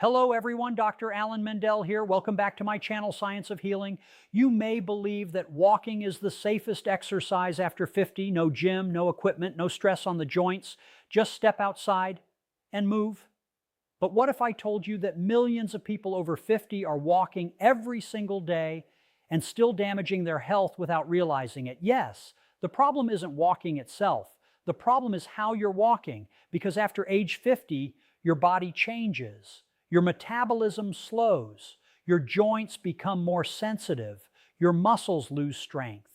Hello everyone, Dr. Alan Mandell here. Welcome back to my channel, Science of Healing. You may believe that walking is the safest exercise after 50. No gym, no equipment, no stress on the joints. Just step outside and move. But what if I told you that millions of people over 50 are walking every single day and still damaging their health without realizing it? Yes, the problem isn't walking itself. The problem is how you're walking, because after age 50, your body changes. Your metabolism slows, your joints become more sensitive, your muscles lose strength,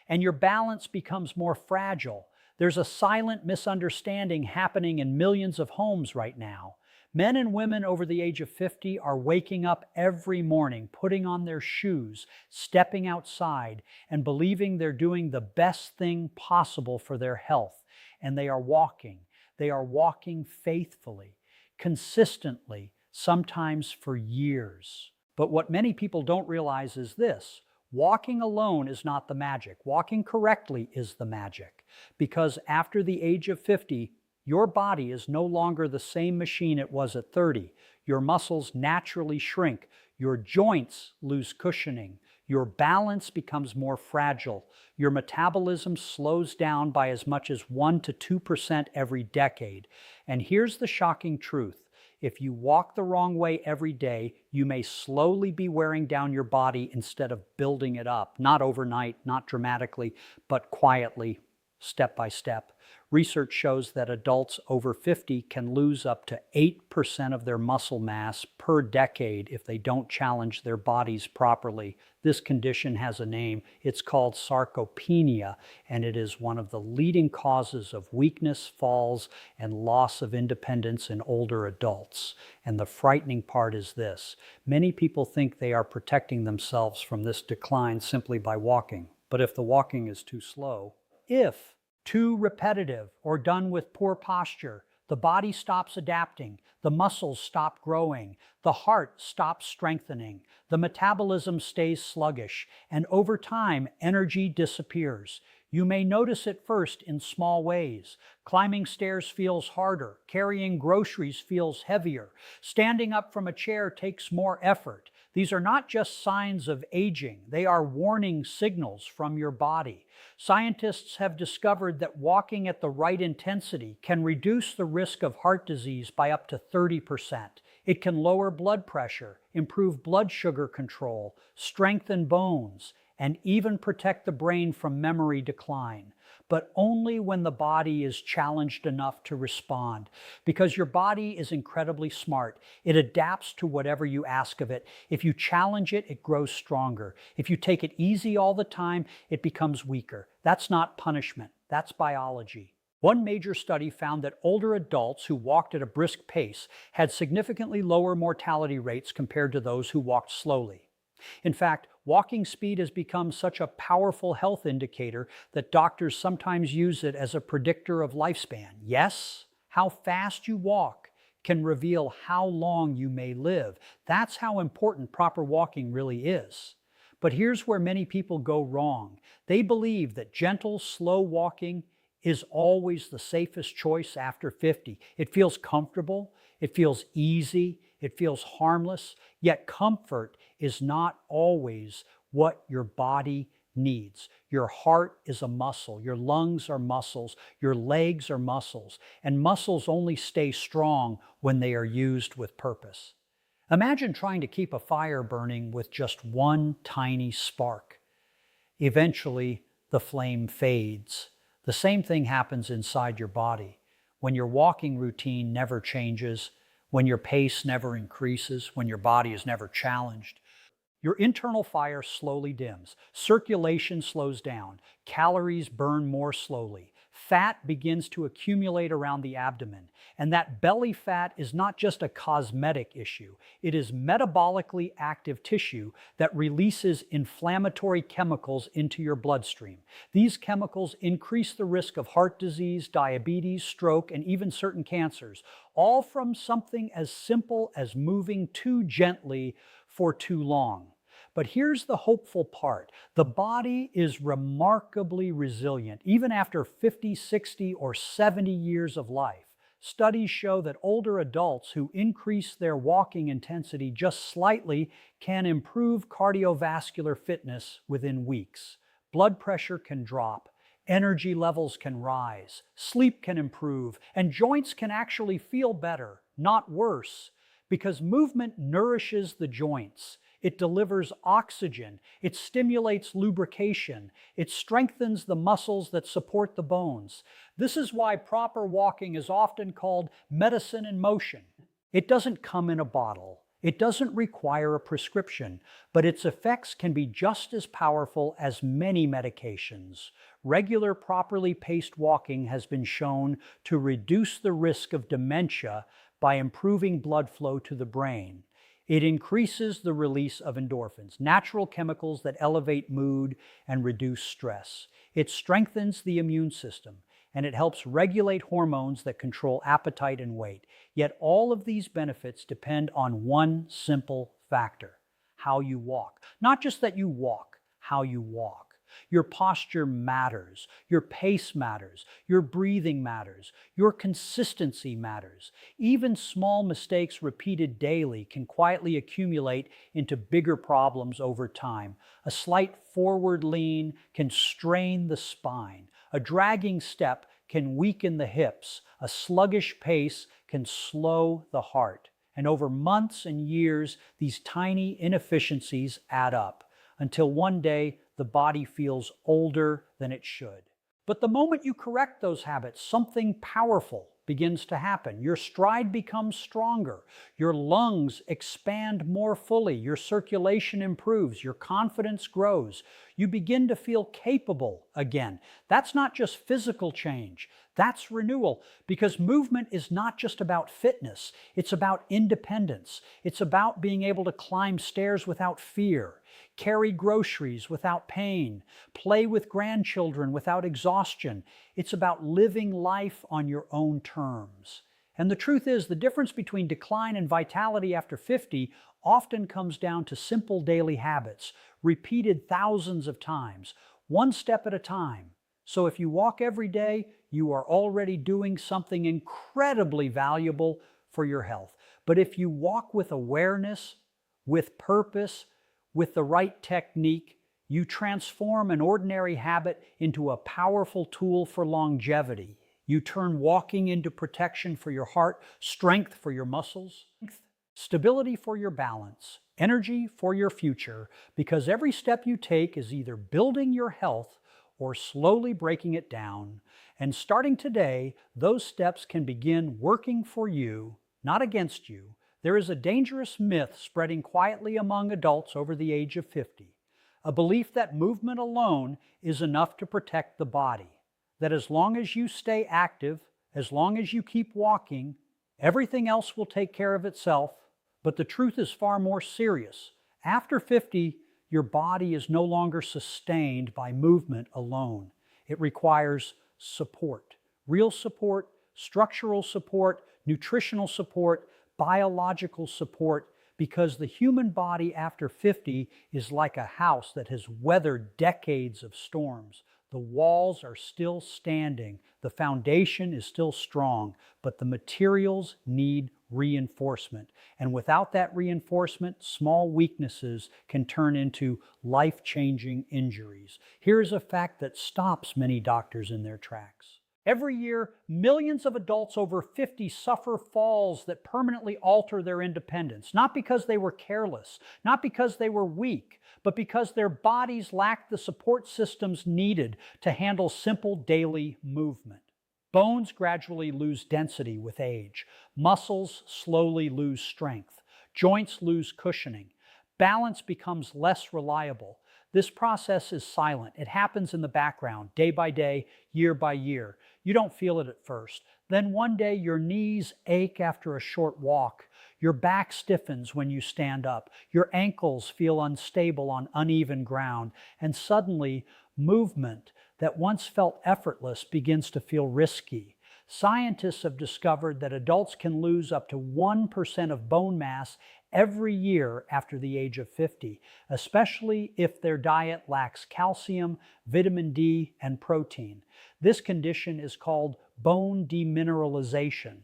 and your balance becomes more fragile. There's a silent misunderstanding happening in millions of homes right now. Men and women over the age of 50 are waking up every morning, putting on their shoes, stepping outside, and believing they're doing the best thing possible for their health. And they are walking. They are walking faithfully, consistently, sometimes for years. But what many people don't realize is this: walking alone is not the magic. Walking correctly is the magic. Because after the age of 50, your body is no longer the same machine it was at 30. Your muscles naturally shrink. Your joints lose cushioning. Your balance becomes more fragile. Your metabolism slows down by as much as 1 to 2% every decade. And here's the shocking truth. If you walk the wrong way every day, you may slowly be wearing down your body instead of building it up. Not overnight, not dramatically, but quietly, step by step. Research shows that adults over 50 can lose up to 8% of their muscle mass per decade if they don't challenge their bodies properly. This condition has a name. It's called sarcopenia, and it is one of the leading causes of weakness, falls, and loss of independence in older adults. And the frightening part is this: many people think they are protecting themselves from this decline simply by walking. But if the walking is too slow, if too repetitive or done with poor posture, the body stops adapting, the muscles stop growing, the heart stops strengthening, the metabolism stays sluggish, and over time, energy disappears. You may notice it first in small ways. Climbing stairs feels harder, carrying groceries feels heavier, standing up from a chair takes more effort. These are not just signs of aging, they are warning signals from your body. Scientists have discovered that walking at the right intensity can reduce the risk of heart disease by up to 30%. It can lower blood pressure, improve blood sugar control, strengthen bones, and even protect the brain from memory decline. But only when the body is challenged enough to respond. Because your body is incredibly smart. It adapts to whatever you ask of it. If you challenge it, it grows stronger. If you take it easy all the time, it becomes weaker. That's not punishment. That's biology. One major study found that older adults who walked at a brisk pace had significantly lower mortality rates compared to those who walked slowly. In fact, walking speed has become such a powerful health indicator that doctors sometimes use it as a predictor of lifespan. Yes, how fast you walk can reveal how long you may live. That's how important proper walking really is. But here's where many people go wrong. They believe that gentle, slow walking is always the safest choice after 50. It feels comfortable, it feels easy, it feels harmless, yet comfort is not always what your body needs. Your heart is a muscle, your lungs are muscles, your legs are muscles, and muscles only stay strong when they are used with purpose. Imagine trying to keep a fire burning with just one tiny spark. Eventually, the flame fades. The same thing happens inside your body. When your walking routine never changes, when your pace never increases, when your body is never challenged, your internal fire slowly dims, circulation slows down, calories burn more slowly, fat begins to accumulate around the abdomen, and that belly fat is not just a cosmetic issue, it is metabolically active tissue that releases inflammatory chemicals into your bloodstream. These chemicals increase the risk of heart disease, diabetes, stroke, and even certain cancers, all from something as simple as moving too gently for too long. But here's the hopeful part. The body is remarkably resilient, even after 50, 60, or 70 years of life. Studies show that older adults who increase their walking intensity just slightly can improve cardiovascular fitness within weeks. Blood pressure can drop, energy levels can rise, sleep can improve, and joints can actually feel better, not worse, because movement nourishes the joints. It delivers oxygen, it stimulates lubrication, it strengthens the muscles that support the bones. This is why proper walking is often called medicine in motion. It doesn't come in a bottle. It doesn't require a prescription, but its effects can be just as powerful as many medications. Regular, properly paced walking has been shown to reduce the risk of dementia by improving blood flow to the brain. It increases the release of endorphins, natural chemicals that elevate mood and reduce stress. It strengthens the immune system, and it helps regulate hormones that control appetite and weight. Yet all of these benefits depend on one simple factor: how you walk. Not just that you walk, how you walk. Your posture matters, your pace matters, your breathing matters, your consistency matters. Even small mistakes repeated daily can quietly accumulate into bigger problems over time. A slight forward lean can strain the spine. A dragging step can weaken the hips. A sluggish pace can slow the heart. And over months and years, these tiny inefficiencies add up, until one day the body feels older than it should. But the moment you correct those habits, something powerful begins to happen. Your stride becomes stronger, your lungs expand more fully, your circulation improves, your confidence grows. You begin to feel capable again. That's not just physical change, that's renewal, because movement is not just about fitness, it's about independence. It's about being able to climb stairs without fear, carry groceries without pain, play with grandchildren without exhaustion. It's about living life on your own terms. And the truth is, the difference between decline and vitality after 50 often comes down to simple daily habits, repeated thousands of times, one step at a time. So if you walk every day, you are already doing something incredibly valuable for your health. But if you walk with awareness, with purpose, with the right technique, you transform an ordinary habit into a powerful tool for longevity. You turn walking into protection for your heart, strength for your muscles, stability for your balance, energy for your future, because every step you take is either building your health or slowly breaking it down. And starting today, those steps can begin working for you, not against you. There is a dangerous myth spreading quietly among adults over the age of 50, a belief that movement alone is enough to protect the body, that as long as you stay active, as long as you keep walking, everything else will take care of itself. But the truth is far more serious. After 50, your body is no longer sustained by movement alone. It requires support, real support, structural support, nutritional support, biological support, because the human body after 50 is like a house that has weathered decades of storms. The walls are still standing, the foundation is still strong, but the materials need reinforcement. And without that reinforcement, small weaknesses can turn into life-changing injuries. Here's a fact that stops many doctors in their tracks. Every year, millions of adults over 50 suffer falls that permanently alter their independence, not because they were careless, not because they were weak, but because their bodies lacked the support systems needed to handle simple daily movement. Bones gradually lose density with age. Muscles slowly lose strength. Joints lose cushioning. Balance becomes less reliable. This process is silent. It happens in the background, day by day, year by year. You don't feel it at first. Then one day your knees ache after a short walk. Your back stiffens when you stand up. Your ankles feel unstable on uneven ground. And suddenly, movement that once felt effortless begins to feel risky. Scientists have discovered that adults can lose up to 1% of bone mass every year after the age of 50, especially if their diet lacks calcium, vitamin D, and protein. This condition is called bone demineralization,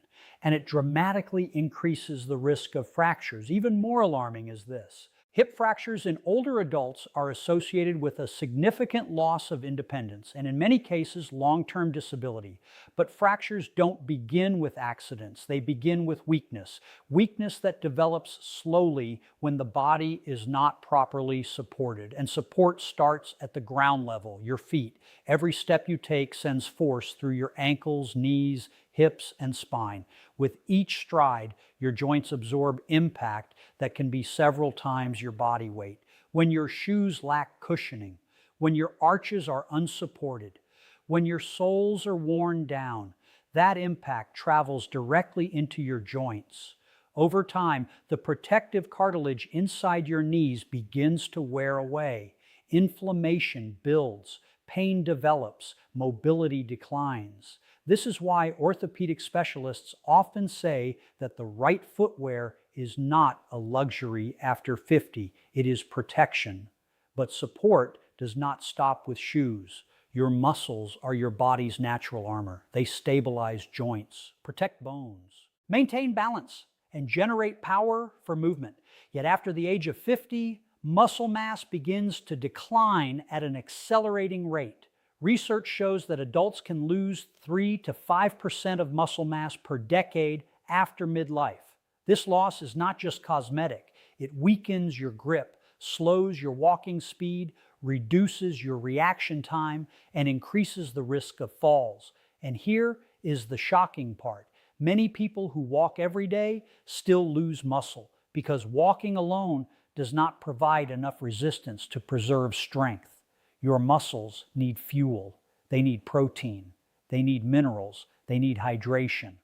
and it dramatically increases the risk of fractures. Even more alarming is this. Hip fractures in older adults are associated with a significant loss of independence and in many cases long-term disability. But fractures don't begin with accidents. They begin with weakness. Weakness that develops slowly when the body is not properly supported. And support starts at the ground level, your feet. Every step you take sends force through your ankles, knees, hips, and spine. With each stride, your joints absorb impact that can be several times your body weight. When your shoes lack cushioning, when your arches are unsupported, when your soles are worn down, that impact travels directly into your joints. Over time, the protective cartilage inside your knees begins to wear away. Inflammation builds, pain develops, mobility declines. This is why orthopedic specialists often say that the right footwear is not a luxury after 50. It is protection. But support does not stop with shoes. Your muscles are your body's natural armor. They stabilize joints, protect bones, maintain balance, and generate power for movement. Yet after the age of 50, muscle mass begins to decline at an accelerating rate. Research shows that adults can lose 3 to 5% of muscle mass per decade after midlife. This loss is not just cosmetic. It weakens your grip, slows your walking speed, reduces your reaction time, and increases the risk of falls. And here is the shocking part. Many people who walk every day still lose muscle because walking alone does not provide enough resistance to preserve strength. Your muscles need fuel. They need protein. They need minerals. They need hydration.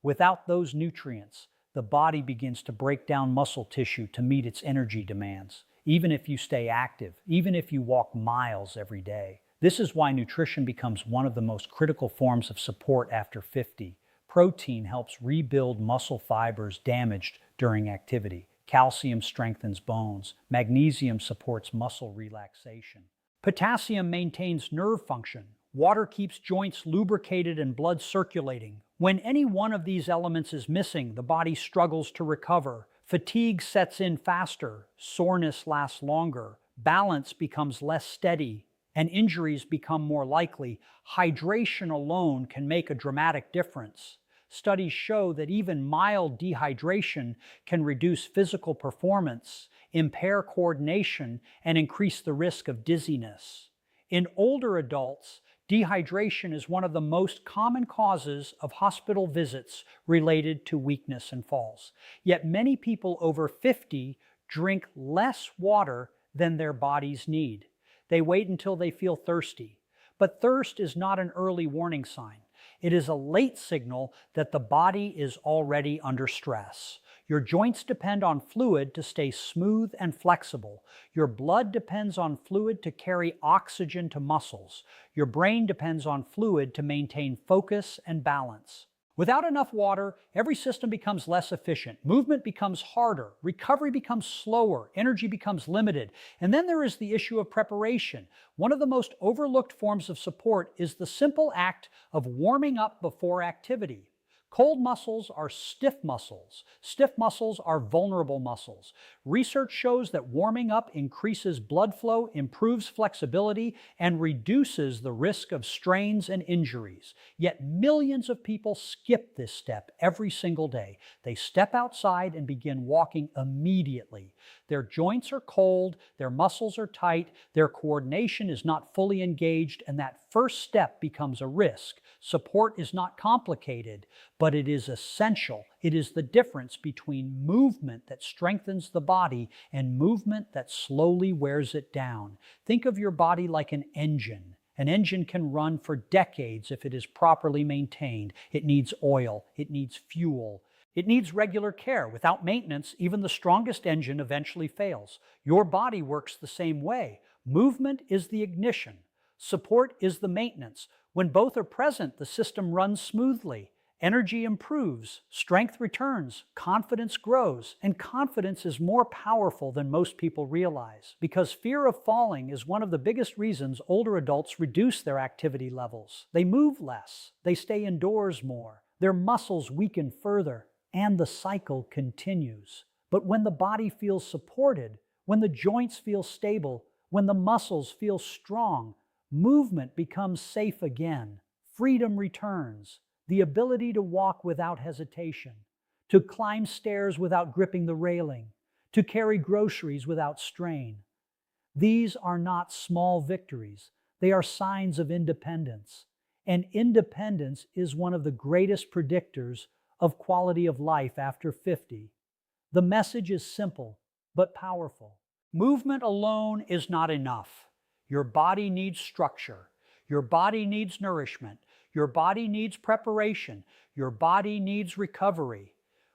Without those nutrients, the body begins to break down muscle tissue to meet its energy demands, even if you stay active, even if you walk miles every day. This is why nutrition becomes one of the most critical forms of support after 50. Protein helps rebuild muscle fibers damaged during activity. Calcium strengthens bones. Magnesium supports muscle relaxation. Potassium maintains nerve function. Water keeps joints lubricated and blood circulating. When any one of these elements is missing, the body struggles to recover. Fatigue sets in faster, soreness lasts longer, balance becomes less steady, and injuries become more likely. Hydration alone can make a dramatic difference. Studies show that even mild dehydration can reduce physical performance, impair coordination, and increase the risk of dizziness. In older adults, dehydration is one of the most common causes of hospital visits related to weakness and falls. Yet many people over 50 drink less water than their bodies need. They wait until they feel thirsty. But thirst is not an early warning sign. It is a late signal that the body is already under stress. Your joints depend on fluid to stay smooth and flexible. Your blood depends on fluid to carry oxygen to muscles. Your brain depends on fluid to maintain focus and balance. Without enough water, every system becomes less efficient. Movement becomes harder. Recovery becomes slower. Energy becomes limited. And then there is the issue of preparation. One of the most overlooked forms of support is the simple act of warming up before activity. Cold muscles are stiff muscles. Stiff muscles are vulnerable muscles. Research shows that warming up increases blood flow, improves flexibility, and reduces the risk of strains and injuries. Yet millions of people skip this step every single day. They step outside and begin walking immediately. Their joints are cold, their muscles are tight, their coordination is not fully engaged, and that first step becomes a risk. Support is not complicated, but it is essential. It is the difference between movement that strengthens the body and movement that slowly wears it down. Think of your body like an engine. An engine can run for decades if it is properly maintained. It needs oil. It needs fuel. It needs regular care. Without maintenance, even the strongest engine eventually fails. Your body works the same way. Movement is the ignition. Support is the maintenance. When both are present, the system runs smoothly. Energy improves, strength returns, confidence grows, and confidence is more powerful than most people realize because fear of falling is one of the biggest reasons older adults reduce their activity levels. They move less, they stay indoors more, their muscles weaken further, and the cycle continues. But when the body feels supported, when the joints feel stable, when the muscles feel strong, movement becomes safe again. Freedom returns. The ability to walk without hesitation, to climb stairs without gripping the railing, to carry groceries without strain. These are not small victories. They are signs of independence. And independence is one of the greatest predictors of quality of life after 50. The message is simple but powerful. Movement alone is not enough. Your body needs structure. Your body needs nourishment. Your body needs preparation. Your body needs recovery.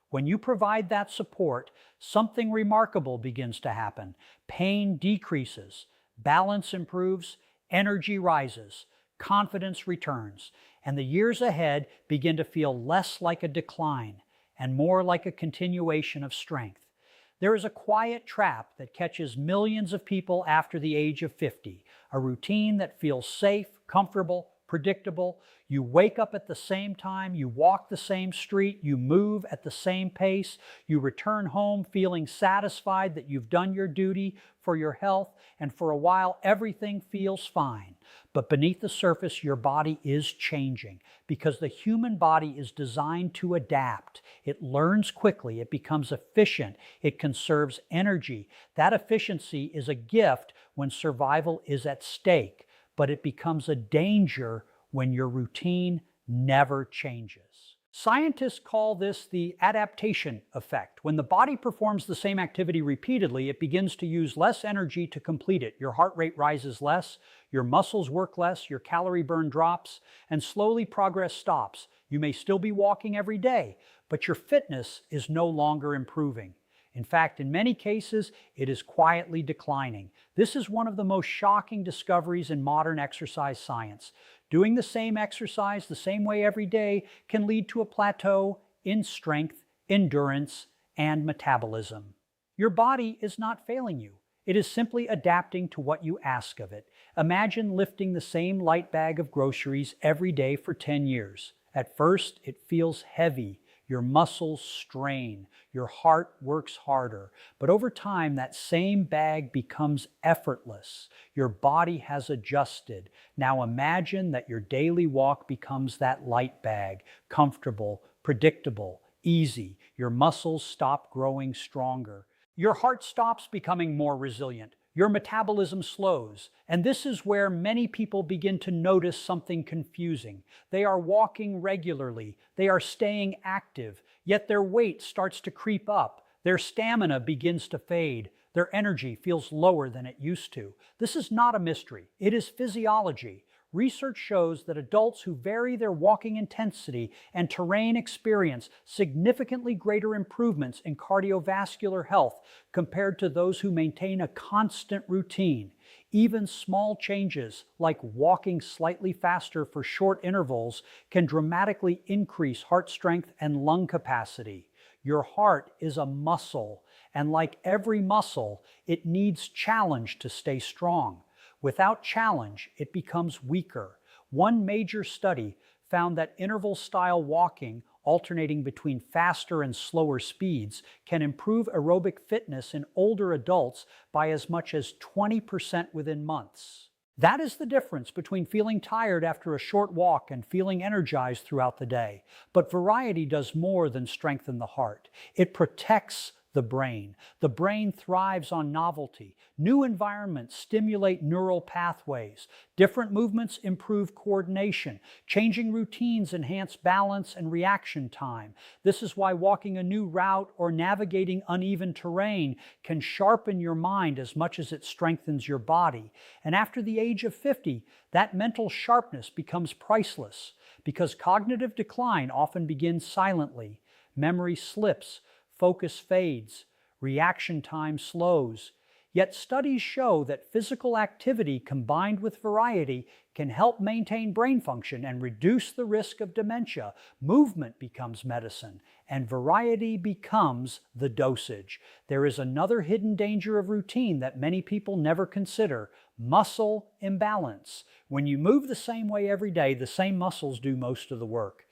When you provide that support, something remarkable begins to happen. Pain decreases, balance improves, energy rises, confidence returns, and the years ahead begin to feel less like a decline and more like a continuation of strength. There is a quiet trap that catches millions of people after the age of 50, a routine that feels safe, comfortable, predictable. You wake up at the same time, you walk the same street, you move at the same pace, you return home feeling satisfied that you've done your duty for your health, and for a while everything feels fine. But beneath the surface, your body is changing because the human body is designed to adapt. It learns quickly, it becomes efficient, it conserves energy. That efficiency is a gift when survival is at stake, but it becomes a danger when your routine never changes. Scientists call this the adaptation effect. When the body performs the same activity repeatedly, it begins to use less energy to complete it. Your heart rate rises less, your muscles work less, your calorie burn drops, and slowly progress stops. You may still be walking every day, but your fitness is no longer improving. In fact, in many cases, it is quietly declining. This is one of the most shocking discoveries in modern exercise science. Doing the same exercise the same way every day can lead to a plateau in strength, endurance, and metabolism. Your body is not failing you. It is simply adapting to what you ask of it. Imagine lifting the same light bag of groceries every day for 10 years. At first, it feels heavy. Your muscles strain, your heart works harder. But over time, that same bag becomes effortless. Your body has adjusted. Now imagine that your daily walk becomes that light bag, comfortable, predictable, easy. Your muscles stop growing stronger. Your heart stops becoming more resilient. Your metabolism slows, and this is where many people begin to notice something confusing. They are walking regularly, they are staying active, yet their weight starts to creep up, their stamina begins to fade, their energy feels lower than it used to. This is not a mystery, it is physiology. Research shows that adults who vary their walking intensity and terrain experience significantly greater improvements in cardiovascular health compared to those who maintain a constant routine. Even small changes, like walking slightly faster for short intervals, can dramatically increase heart strength and lung capacity. Your heart is a muscle, and like every muscle, it needs challenge to stay strong. Without challenge, it becomes weaker. One major study found that interval-style walking, alternating between faster and slower speeds, can improve aerobic fitness in older adults by as much as 20% within months. That is the difference between feeling tired after a short walk and feeling energized throughout the day. But variety does more than strengthen the heart. It protects the brain. The brain thrives on novelty. New environments stimulate neural pathways. Different movements improve coordination. Changing routines enhance balance and reaction time. This is why walking a new route or navigating uneven terrain can sharpen your mind as much as it strengthens your body. And after the age of 50, that mental sharpness becomes priceless because cognitive decline often begins silently. Memory slips, focus fades, reaction time slows. Yet studies show that physical activity combined with variety can help maintain brain function and reduce the risk of dementia. Movement becomes medicine, and variety becomes the dosage. There is another hidden danger of routine that many people never consider: muscle imbalance. When you move the same way every day, the same muscles do most of the work.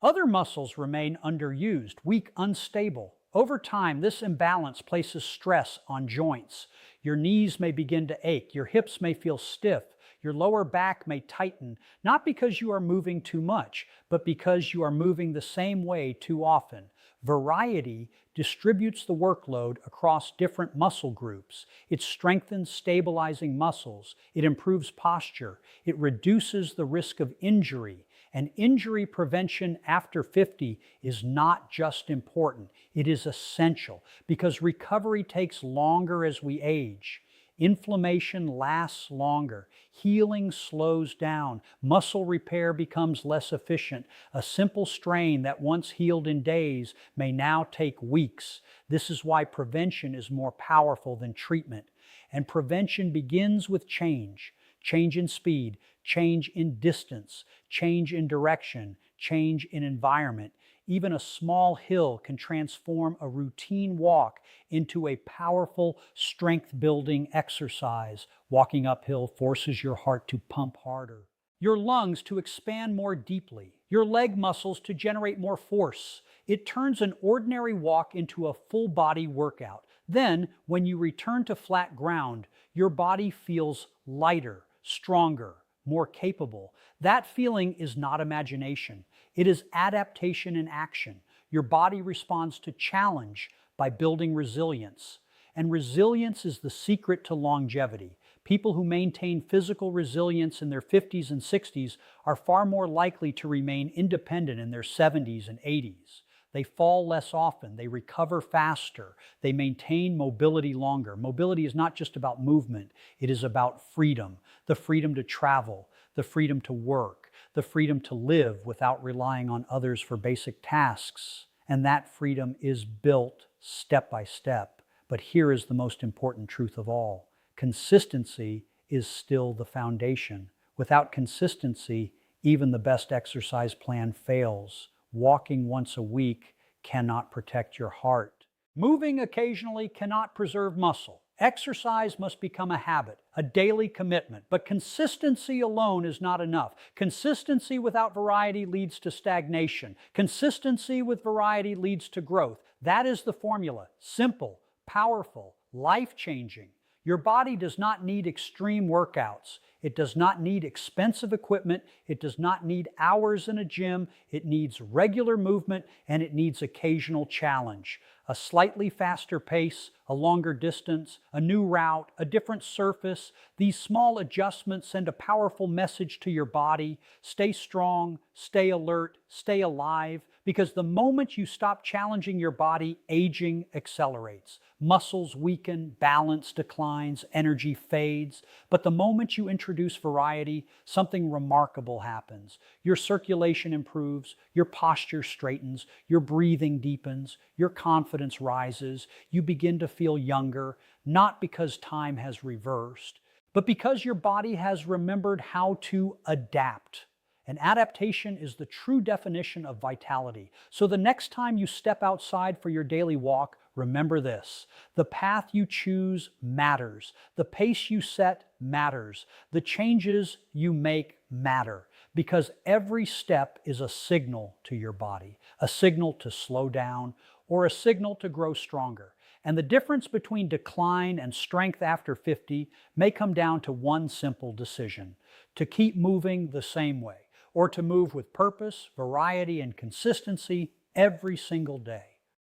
Other muscles remain underused, weak, unstable. Over time, this imbalance places stress on joints. Your knees may begin to ache, your hips may feel stiff, your lower back may tighten, not because you are moving too much, but because you are moving the same way too often. Variety distributes the workload across different muscle groups. It strengthens stabilizing muscles. It improves posture. It reduces the risk of injury. And injury prevention after 50 is not just important, it is essential, because recovery takes longer as we age. Inflammation lasts longer. Healing slows down. Muscle repair becomes less efficient. A simple strain that once healed in days may now take weeks. This is why prevention is more powerful than treatment. And prevention begins with change. Change in speed, change in distance, change in direction, change in environment. Even a small hill can transform a routine walk into a powerful strength-building exercise. Walking uphill forces your heart to pump harder, your lungs to expand more deeply, your leg muscles to generate more force. It turns an ordinary walk into a full-body workout. Then, when you return to flat ground, your body feels lighter, stronger, more capable. That feeling is not imagination. It is adaptation in action. Your body responds to challenge by building resilience. And resilience is the secret to longevity. People who maintain physical resilience in their 50s and 60s are far more likely to remain independent in their 70s and 80s. They fall less often, they recover faster, they maintain mobility longer. Mobility is not just about movement, it is about freedom. The freedom to travel, the freedom to work, the freedom to live without relying on others for basic tasks. And that freedom is built step by step. But here is the most important truth of all. Consistency is still the foundation. Without consistency, even the best exercise plan fails. Walking once a week cannot protect your heart. Moving occasionally cannot preserve muscle. Exercise must become a habit, a daily commitment. But consistency alone is not enough. Consistency without variety leads to stagnation. Consistency with variety leads to growth. That is the formula. Simple, powerful, life-changing. Your body does not need extreme workouts. It does not need expensive equipment. It does not need hours in a gym. It needs regular movement, and it needs occasional challenge. A slightly faster pace, a longer distance, a new route, a different surface. These small adjustments send a powerful message to your body. Stay strong, stay alert, stay alive, because the moment you stop challenging your body, aging accelerates. Muscles weaken, balance declines, energy fades. But the moment you introduce variety, something remarkable happens. Your circulation improves, your posture straightens, your breathing deepens, your confidence rises. You begin to feel younger, not because time has reversed, but because your body has remembered how to adapt. And adaptation is the true definition of vitality. So the next time you step outside for your daily walk, remember this: the path you choose matters. The pace you set matters. The changes you make matter, because every step is a signal to your body, a signal to slow down or a signal to grow stronger. And the difference between decline and strength after 50 may come down to one simple decision: to keep moving the same way, or to move with purpose, variety, and consistency every single day.